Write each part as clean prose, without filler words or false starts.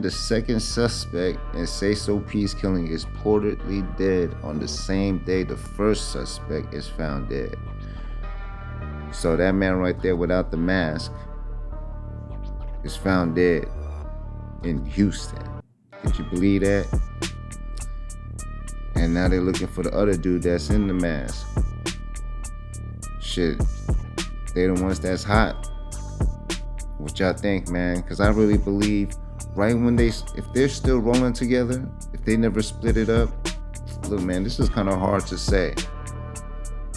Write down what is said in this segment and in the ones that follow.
The second suspect in Sayso P's killing is reportedly dead on the same day the first suspect is found dead. So that man right there without the mask is found dead in Houston. Could you believe that? And now they're looking for the other dude that's in the mask. Shit, they the ones that's hot. What y'all think, man? Because I really believe right when if they're still rolling together, if they never split it up, look, man, this is kind of hard to say.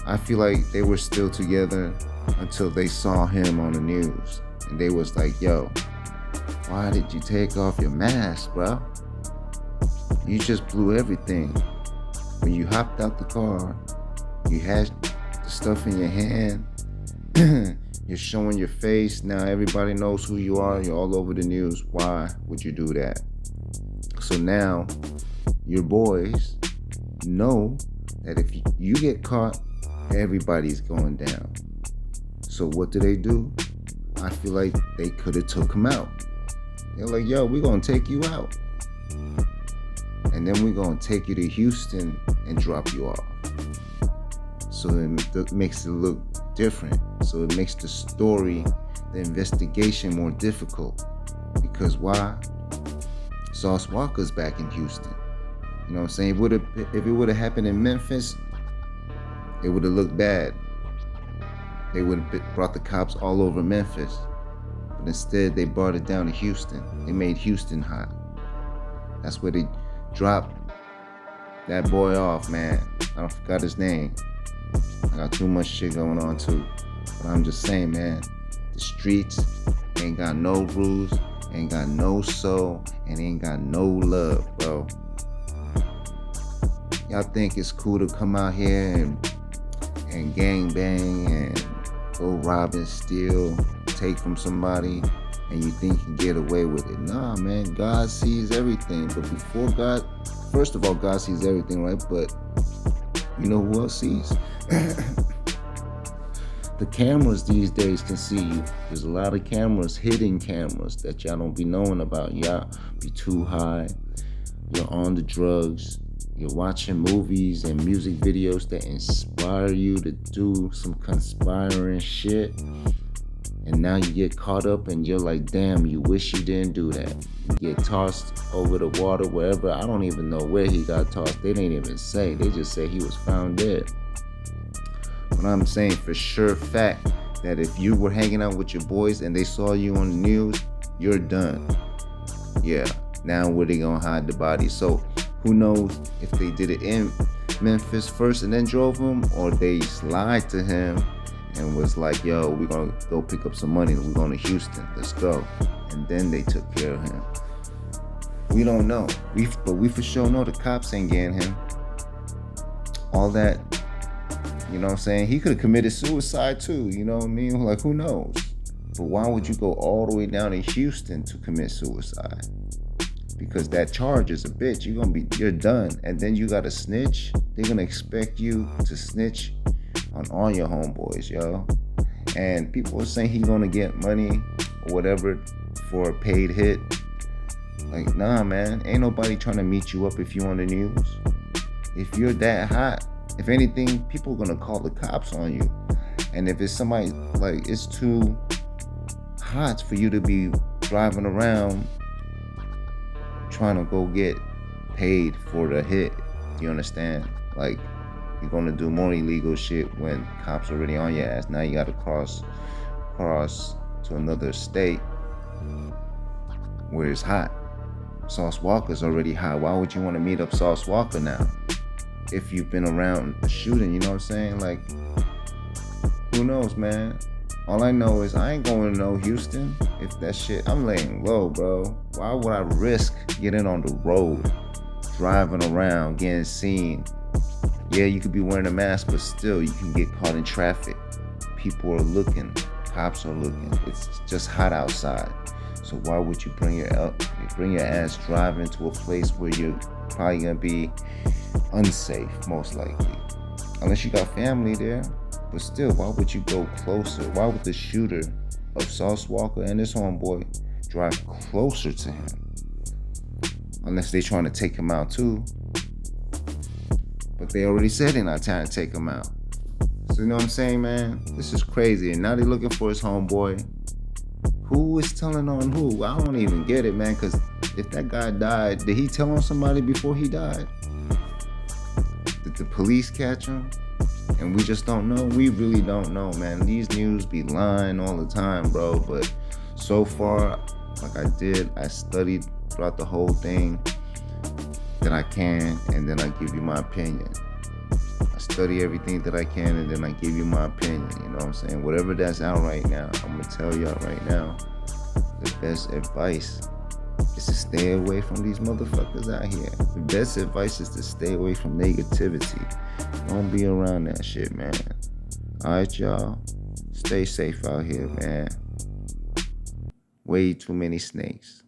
I feel like they were still together until they saw him on the news. And they was like, yo, why did you take off your mask, bro? You just blew everything. When you hopped out the car, you had the stuff in your hand. You're showing your face. Now everybody knows who you are. You're all over the news. Why would you do that? So now your boys know that if you get caught, everybody's going down. So what do? I feel like they could have took him out. They're like, yo, we're going to take you out. And then we're going to take you to Houston and drop you off. So it makes it look different. So it makes the story, the investigation more difficult. Because why? Saucewalka's back in Houston. You know what I'm saying? If it would have happened in Memphis, it would have looked bad. They would have brought the cops all over Memphis. But instead, they brought it down to Houston. They made Houston hot. That's where they dropped that boy off, man. I forgot his name. I got too much shit going on too. But I'm just saying, man, the streets ain't got no rules, ain't got no soul, and ain't got no love, bro. Y'all think it's cool to come out here and gang bang and go rob and steal, take from somebody, and you think you can get away with it. Nah, man, God sees everything. But before God, first of all, God sees everything, right? But you know who else sees? The cameras these days can see you. There's a lot of cameras, hidden cameras that y'all don't be knowing about. Y'all be too high. You're on the drugs. You're watching movies and music videos that inspire you to do some conspiring shit. And now you get caught up and you're like, damn, you wish you didn't do that. You get tossed over the water, wherever. I don't even know where he got tossed. They didn't even say. They just say he was found dead. But I'm saying for sure fact that if you were hanging out with your boys and they saw you on the news, you're done. Yeah, now where they gonna hide the body? So who knows if they did it in Memphis first and then drove him, or they lied to him and was like, yo, we're gonna go pick up some money. We're going to Houston. Let's go. And then they took care of him. We don't know. But we for sure know the cops ain't getting him. All that, you know what I'm saying? He could have committed suicide too, you know what I mean? Like, who knows? But why would you go all the way down to Houston to commit suicide? Because that charge is a bitch. You're done. And then you gotta snitch. They're gonna expect you to snitch on all your homeboys, yo. And people are saying he's gonna get money or whatever for a paid hit. Like, nah, man. Ain't nobody trying to meet you up if you on the news. If you're that hot, if anything, people are gonna call the cops on you. And if it's somebody, like, it's too hot for you to be driving around trying to go get paid for the hit, you understand? Like, you're gonna do more illegal shit when cops are already on your ass. Now you gotta cross to another state where it's hot. Saucewalka's already hot. Why would you want to meet up Saucewalka now? If you've been around a shooting, you know what I'm saying? Like, who knows, man? All I know is I ain't going to no Houston. If that shit, I'm laying low, bro. Why would I risk getting on the road, driving around, getting seen? Yeah, you could be wearing a mask, but still, you can get caught in traffic. People are looking. Cops are looking. It's just hot outside. So why would you bring your ass driving to a place where you're probably gonna be unsafe, most likely, unless you got family there? But still, why would you go closer? Why would the shooter of saucewalka and his homeboy drive closer to him? Unless they trying to take him out too. But they already said they're not trying to take him out. So you know what I'm saying, man? This is crazy. And now they're looking for his homeboy. Who is telling on who? I don't even get it, man. Because if that guy died, did he tell on somebody before he died? Did the police catch him? And we just don't know. We really don't know, man. These news be lying all the time, bro. But so far, like I studied throughout the whole thing that I can, and then I give you my opinion. I study everything that I can, and then I give you my opinion. You know what I'm saying? Whatever that's out right now, I'm gonna tell y'all right now. The best advice is to stay away from these motherfuckers out here. The best advice is to stay away from negativity. Don't be around that shit, man. Alright, y'all. Stay safe out here, man. Way too many snakes.